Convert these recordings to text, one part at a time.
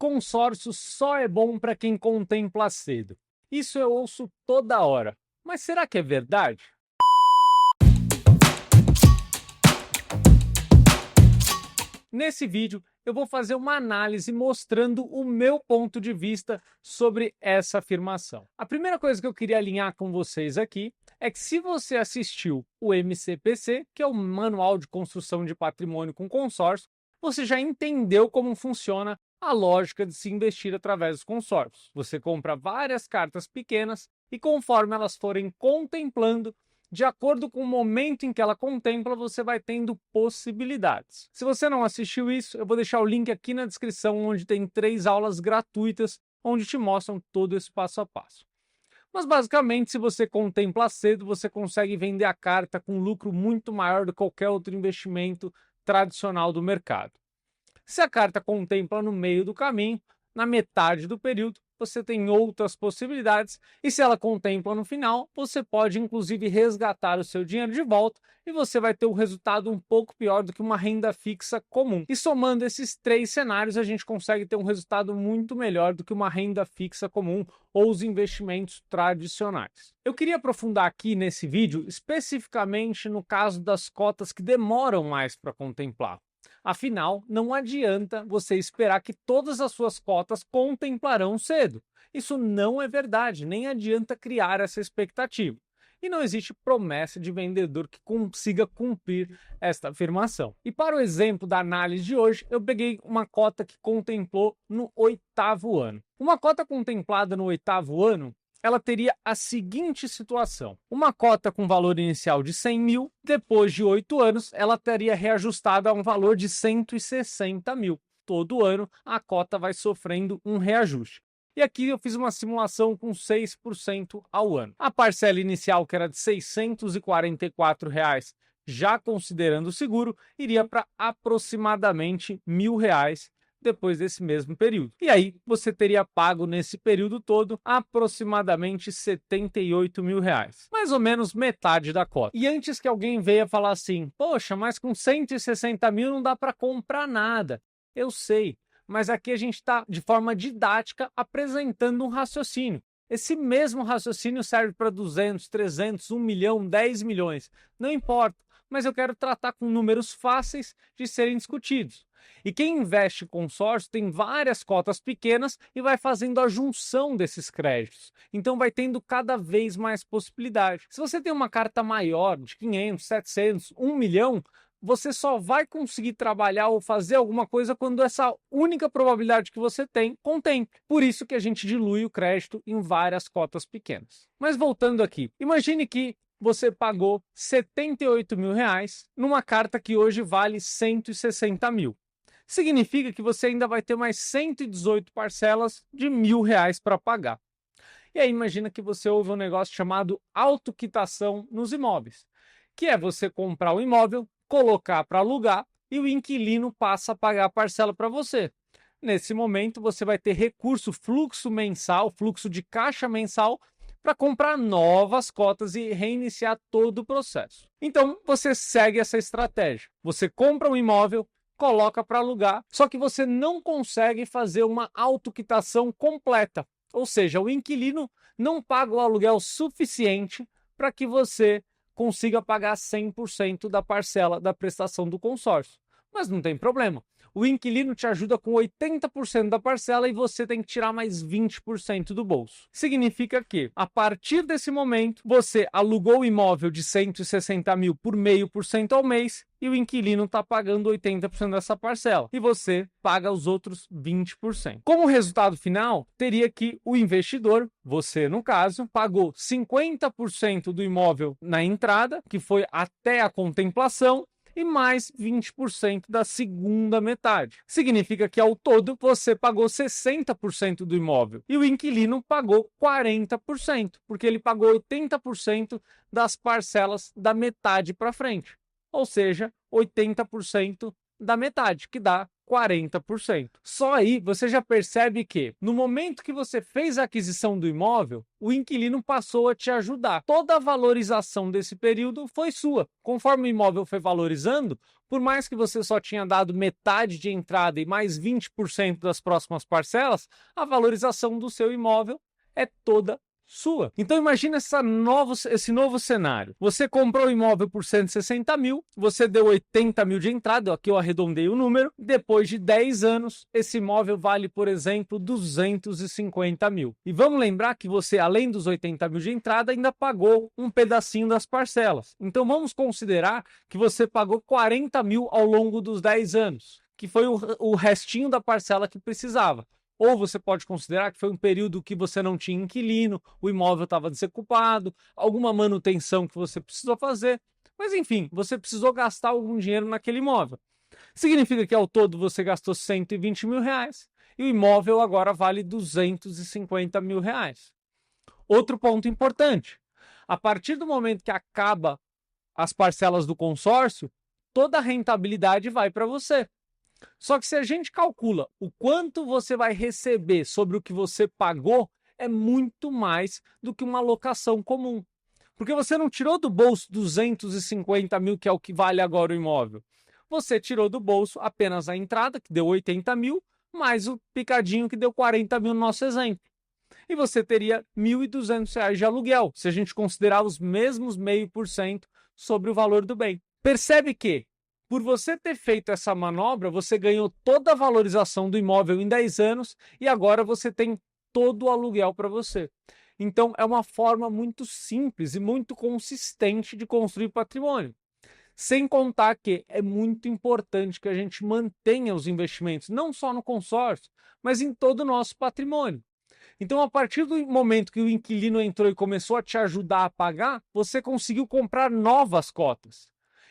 Consórcio só é bom para quem contempla cedo. Isso eu ouço toda hora. Mas será que é verdade? Nesse vídeo, eu vou fazer uma análise mostrando o meu ponto de vista sobre essa afirmação. A primeira coisa que eu queria alinhar com vocês aqui é que se você assistiu o MCPC, que é o Manual de Construção de Patrimônio com Consórcio, você já entendeu como funciona a lógica de se investir através dos consórcios. Você compra várias cartas pequenas e conforme elas forem contemplando, de acordo com o momento em que ela contempla, você vai tendo possibilidades. Se você não assistiu isso, eu vou deixar o link aqui na descrição, onde tem 3 aulas gratuitas, onde te mostram todo esse passo a passo. Mas basicamente, se você contempla cedo, você consegue vender a carta com lucro muito maior do que qualquer outro investimento tradicional do mercado. Se a carta contempla no meio do caminho, na metade do período, você tem outras possibilidades, e se ela contempla no final, você pode inclusive resgatar o seu dinheiro de volta e você vai ter um resultado um pouco pior do que uma renda fixa comum. E somando esses 3 cenários, a gente consegue ter um resultado muito melhor do que uma renda fixa comum ou os investimentos tradicionais. Eu queria aprofundar aqui nesse vídeo, especificamente no caso das cotas que demoram mais para contemplar. Afinal, não adianta você esperar que todas as suas cotas contemplarão cedo. Isso não é verdade, nem adianta criar essa expectativa. E não existe promessa de vendedor que consiga cumprir esta afirmação. E para o exemplo da análise de hoje, eu peguei uma cota que contemplou no 8º ano. Uma cota contemplada no 8º ano, ela teria a seguinte situação: uma cota com valor inicial de 100 mil, depois de 8 anos, ela teria reajustado a um valor de 160 mil. Todo ano, a cota vai sofrendo um reajuste. E aqui eu fiz uma simulação com 6% ao ano. A parcela inicial, que era de R$ 644, já considerando o seguro, iria para aproximadamente R$ 1.000 depois desse mesmo período. E aí você teria pago nesse período todo aproximadamente R$ 78 mil, mais ou menos metade da cota. E antes que alguém venha falar assim, poxa, mas com 160 mil não dá para comprar nada. Eu sei, mas aqui a gente está de forma didática apresentando um raciocínio. Esse mesmo raciocínio serve para 200, 300, 1 milhão, 10 milhões, não importa, mas eu quero tratar com números fáceis de serem discutidos. E quem investe em consórcio tem várias cotas pequenas e vai fazendo a junção desses créditos. Então vai tendo cada vez mais possibilidade. Se você tem uma carta maior de 500, 700, 1 milhão, você só vai conseguir trabalhar ou fazer alguma coisa quando essa única probabilidade que você tem contemple. Por isso que a gente dilui o crédito em várias cotas pequenas. Mas voltando aqui, imagine que você pagou R$ 78 mil numa carta que hoje vale 160 mil. Significa que você ainda vai ter mais 118 parcelas de R$ 1.000 para pagar. E aí imagina que você ouve um negócio chamado autoquitação nos imóveis, que é você comprar um imóvel, colocar para alugar e o inquilino passa a pagar a parcela para você. Nesse momento você vai ter recurso, fluxo mensal, fluxo de caixa mensal para comprar novas cotas e reiniciar todo o processo. Então você segue essa estratégia. Você compra um imóvel, coloca para alugar, só que você não consegue fazer uma autoquitação completa. Ou seja, o inquilino não paga o aluguel suficiente para que você consiga pagar 100% da parcela da prestação do consórcio. Mas não tem problema. O inquilino te ajuda com 80% da parcela e você tem que tirar mais 20% do bolso. Significa que, a partir desse momento, você alugou o imóvel de 160 mil por 0,5% ao mês e o inquilino está pagando 80% dessa parcela e você paga os outros 20%. Como resultado final, teria que o investidor, você no caso, pagou 50% do imóvel na entrada, que foi até a contemplação, e mais 20% da segunda metade. Significa que ao todo você pagou 60% do imóvel e o inquilino pagou 40%, porque ele pagou 80% das parcelas da metade para frente. Ou seja, 80% da metade, que dá 40%. Só aí você já percebe que, no momento que você fez a aquisição do imóvel, o inquilino passou a te ajudar. Toda a valorização desse período foi sua. Conforme o imóvel foi valorizando, por mais que você só tinha dado metade de entrada e mais 20% das próximas parcelas, a valorização do seu imóvel é toda sua. Então imagina esse novo cenário. Você comprou o imóvel por 160 mil, você deu 80 mil de entrada, aqui eu arredondei o número, depois de 10 anos, esse imóvel vale, por exemplo, 250 mil. E vamos lembrar que você, além dos 80 mil de entrada, ainda pagou um pedacinho das parcelas. Então vamos considerar que você pagou 40 mil ao longo dos 10 anos, que foi o restinho da parcela que precisava. Ou você pode considerar que foi um período que você não tinha inquilino, o imóvel estava desocupado, alguma manutenção que você precisou fazer. Mas enfim, você precisou gastar algum dinheiro naquele imóvel. Significa que ao todo você gastou 120 mil reais e o imóvel agora vale 250 mil reais. Outro ponto importante, a partir do momento que acaba as parcelas do consórcio, toda a rentabilidade vai para você. Só que se a gente calcula o quanto você vai receber sobre o que você pagou, é muito mais do que uma locação comum. Porque você não tirou do bolso 250 mil, que é o que vale agora o imóvel. Você tirou do bolso apenas a entrada, que deu 80 mil, mais o picadinho, que deu 40 mil no nosso exemplo. E você teria R$ 1.200 de aluguel, se a gente considerar os mesmos 0,5% sobre o valor do bem. Percebe que, por você ter feito essa manobra, você ganhou toda a valorização do imóvel em 10 anos e agora você tem todo o aluguel para você. Então, é uma forma muito simples e muito consistente de construir patrimônio. Sem contar que é muito importante que a gente mantenha os investimentos, não só no consórcio, mas em todo o nosso patrimônio. Então, a partir do momento que o inquilino entrou e começou a te ajudar a pagar, você conseguiu comprar novas cotas.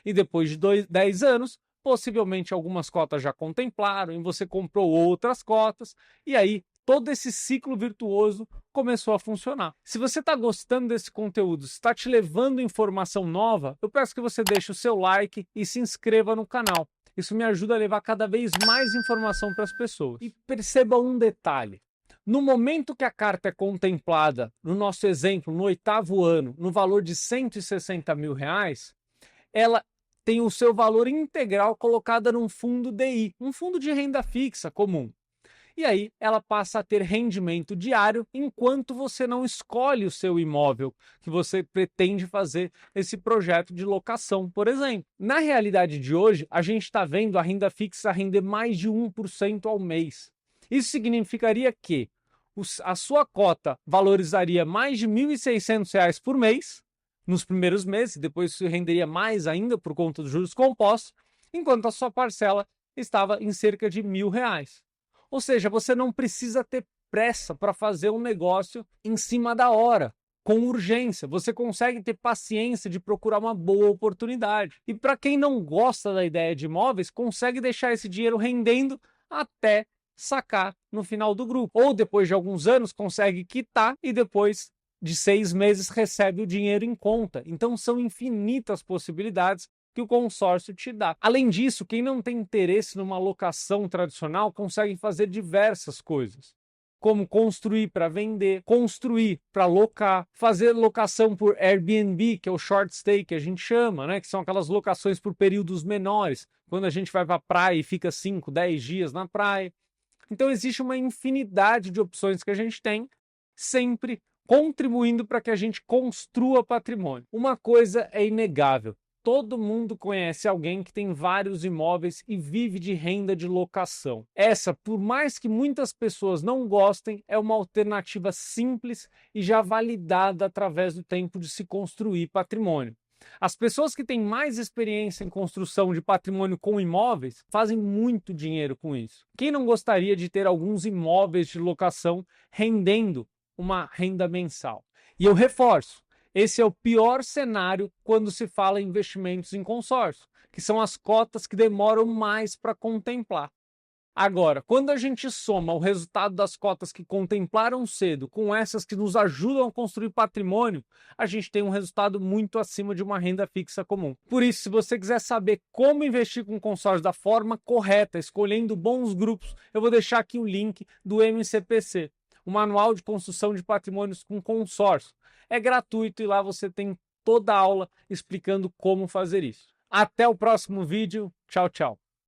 E depois de 10 anos, possivelmente algumas cotas já contemplaram e você comprou outras cotas, e aí todo esse ciclo virtuoso começou a funcionar. Se você está gostando desse conteúdo, está te levando informação nova, eu peço que você deixe o seu like e se inscreva no canal. Isso me ajuda a levar cada vez mais informação para as pessoas. E perceba um detalhe. No momento que a carta é contemplada, no nosso exemplo, no 8º ano, no valor de 160 mil reais, ela tem o seu valor integral colocada num fundo DI, um fundo de renda fixa comum. E aí ela passa a ter rendimento diário enquanto você não escolhe o seu imóvel que você pretende fazer esse projeto de locação, por exemplo. Na realidade de hoje, a gente está vendo a renda fixa render mais de 1% ao mês. Isso significaria que a sua cota valorizaria mais de R$ 1.600 por mês nos primeiros meses, depois isso renderia mais ainda por conta dos juros compostos, enquanto a sua parcela estava em cerca de R$ 1.000. Ou seja, você não precisa ter pressa para fazer um negócio em cima da hora, com urgência. Você consegue ter paciência de procurar uma boa oportunidade. E para quem não gosta da ideia de imóveis, consegue deixar esse dinheiro rendendo até sacar no final do grupo. Ou depois de alguns anos consegue quitar e depois de 6 meses recebe o dinheiro em conta. Então são infinitas possibilidades que o consórcio te dá. Além disso, quem não tem interesse numa locação tradicional consegue fazer diversas coisas, como construir para vender, construir para alocar, fazer locação por Airbnb, que é o short stay que a gente chama, né? Que são aquelas locações por períodos menores, quando a gente vai para a praia e fica 5, 10 dias na praia. Então existe uma infinidade de opções que a gente tem, sempre contribuindo para que a gente construa patrimônio. Uma coisa é inegável: todo mundo conhece alguém que tem vários imóveis e vive de renda de locação. Essa, por mais que muitas pessoas não gostem, é uma alternativa simples e já validada através do tempo de se construir patrimônio. As pessoas que têm mais experiência em construção de patrimônio com imóveis fazem muito dinheiro com isso. Quem não gostaria de ter alguns imóveis de locação rendendo uma renda mensal? E eu reforço, esse é o pior cenário quando se fala em investimentos em consórcio, que são as cotas que demoram mais para contemplar. Agora, quando a gente soma o resultado das cotas que contemplaram cedo com essas que nos ajudam a construir patrimônio, a gente tem um resultado muito acima de uma renda fixa comum. Por isso, se você quiser saber como investir com consórcio da forma correta, escolhendo bons grupos, eu vou deixar aqui o link do MCPC, o Manual de Construção de Patrimônios com Consórcio. É gratuito e lá você tem toda a aula explicando como fazer isso. Até o próximo vídeo. Tchau, tchau.